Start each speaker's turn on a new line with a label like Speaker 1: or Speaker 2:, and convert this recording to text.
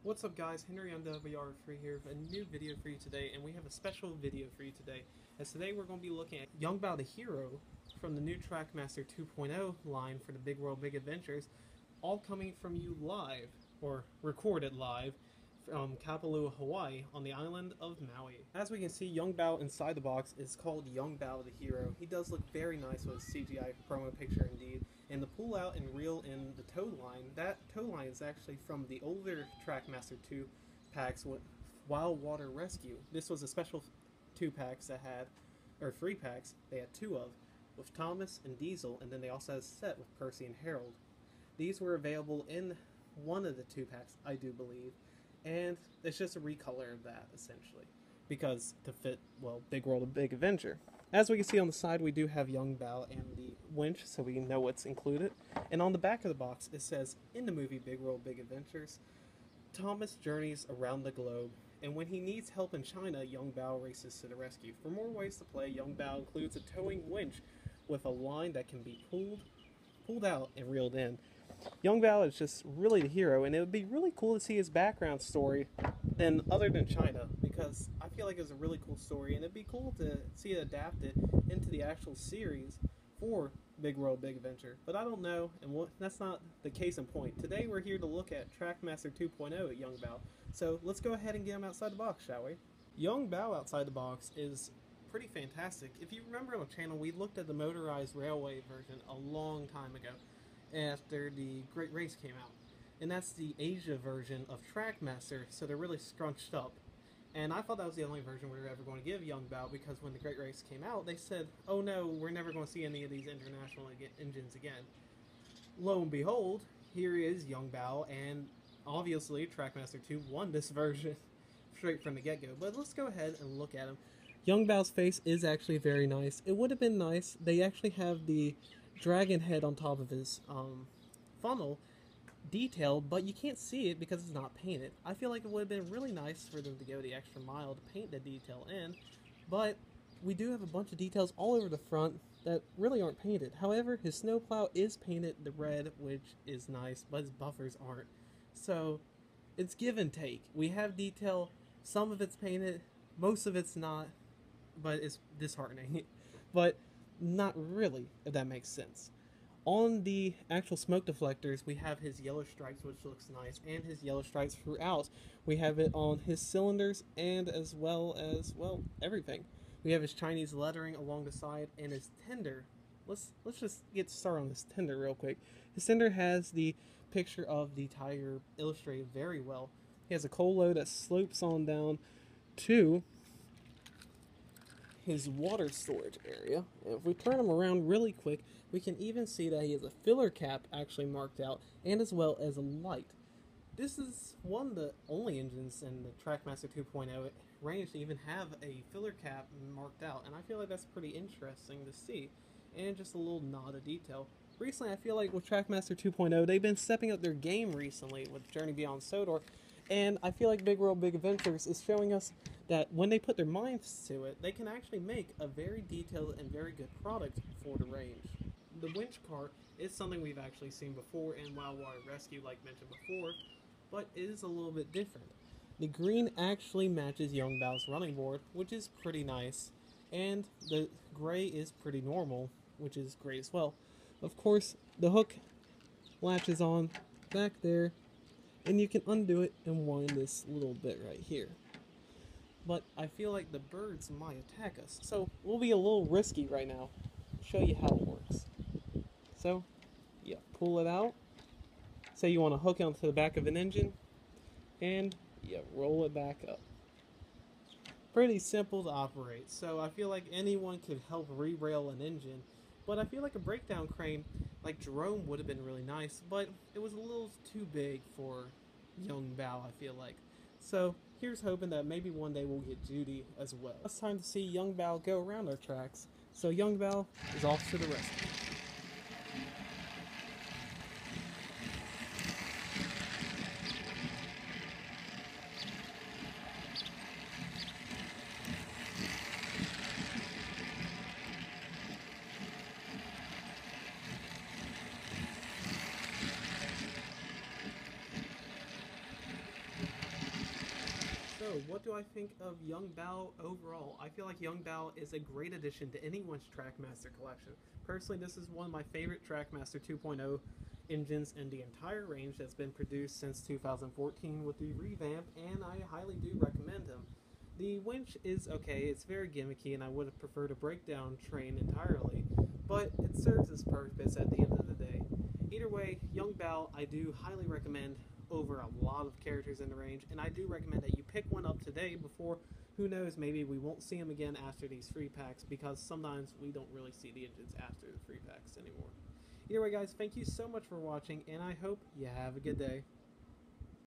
Speaker 1: What's up guys, Henry on WR3 here with a new video for you today, and we have a special video for you today. As today we're going to be looking at Yong Bao the Hero from the new Trackmaster 2.0 line for the Big World Big Adventures, all coming from you live, or recorded live, from Kapalua, Hawaii, on the island of Maui. As we can see, Yong Bao inside the box is called Yong Bao the Hero. He does look very nice with his CGI promo picture indeed. And the pull out and reel in the tow line, that tow line is actually from the older Trackmaster 2 packs with Wild Water Rescue. This was a special 2 packs that had, or 3 packs, they had 2 of, with Thomas and Diesel, and then they also had a set with Percy and Harold. These were available in one of the 2 packs, I do believe. And it's just a recolor of that, essentially, because to fit, well, Big World of Big Adventure. As we can see on the side, we do have Yong Bao and the Winch, so we know what's included. And on the back of the box, it says, in the movie Big World Big Adventures, Thomas journeys around the globe, and when he needs help in China, Yong Bao races to the rescue. For more ways to play, Yong Bao includes a towing winch with a line that can be pulled out and reeled in. Yong Bao is just really the hero, and it would be really cool to see his background story other than China, because I feel like it's a really cool story, and it'd be cool to see it adapted into the actual series for Big World Big Adventure. But I don't know, and that's not the case in point. Today we're here to look at Trackmaster 2.0 at Yong Bao, so let's go ahead and get him outside the box, shall we? Yong Bao outside the box is pretty fantastic. If you remember on the channel, we looked at the motorized railway version a long time ago, after the Great Race came out. And that's the Asia version of Trackmaster, so they're really scrunched up. And I thought that was the only version we were ever going to give Yong Bao, because when the Great Race came out, they said, oh no, we're never going to see any of these international engines again. Lo and behold, here is Yong Bao, and obviously Trackmaster 2 won this version straight from the get-go. But let's go ahead and look at him. Yong Bao's face is actually very nice. It would have been nice, they actually have the dragon head on top of his funnel detailed, but you can't see it because it's not painted. I feel like it would have been really nice for them to go the extra mile to paint the detail in, but we do have a bunch of details all over the front that really aren't painted. However, his snowplow is painted the red, which is nice, but his buffers aren't. So it's give and take. We have detail, some of it's painted, most of it's not, but it's disheartening. But not really, if that makes sense. On the actual smoke deflectors, we have his yellow stripes, which looks nice, and his yellow stripes throughout. We have it on his cylinders, and as well as, well, everything. We have his Chinese lettering along the side, and his tender. Let's just get started on this tender real quick. His tender has the picture of the tiger illustrated very well. He has a coal load that slopes on down to his water storage area. And if we turn him around really quick, we can even see that he has a filler cap actually marked out, and as well as a light. This is one of the only engines in the Trackmaster 2.0 range to even have a filler cap marked out, and I feel like that's pretty interesting to see, and just a little nod of detail. Recently, I feel like with Trackmaster 2.0, they've been stepping up their game recently with Journey Beyond Sodor, and I feel like Big World Big Adventures is showing us that when they put their minds to it, they can actually make a very detailed and very good product for the range. The winch car is something we've actually seen before in Wild Water Rescue, like mentioned before, but it is a little bit different. The green actually matches Yong Bao's running board, which is pretty nice, and the gray is pretty normal, which is great as well. Of course, the hook latches on back there, and you can undo it and wind this little bit right here. But I feel like the birds might attack us, so we'll be a little risky right now. I'll show you how it works. So, yeah, pull it out. Say you want to hook it onto the back of an engine, and yeah, roll it back up. Pretty simple to operate, so I feel like anyone could help re-rail an engine, but I feel like a breakdown crane like Jerome would have been really nice, but it was a little too big for Yong Bao, I feel like. So here's hoping that maybe one day we'll get Judy as well. It's time to see Yong Bao go around our tracks, so Yong Bao is off to the rescue. So, what do I think of Yong Bao overall? I feel like Yong Bao is a great addition to anyone's Trackmaster collection. Personally, this is one of my favorite Trackmaster 2.0 engines in the entire range that's been produced since 2014 with the revamp, and I highly do recommend him. The winch is okay, it's very gimmicky, and I would have preferred a breakdown train entirely, but it serves its purpose at the end of the day. Either way, Yong Bao I do highly recommend over a lot of characters in the range, and I do recommend that you pick one up today before, who knows, maybe we won't see them again after these free packs, because sometimes we don't really see the engines after the free packs anymore. Either way guys, thank you so much for watching, and I hope you have a good day.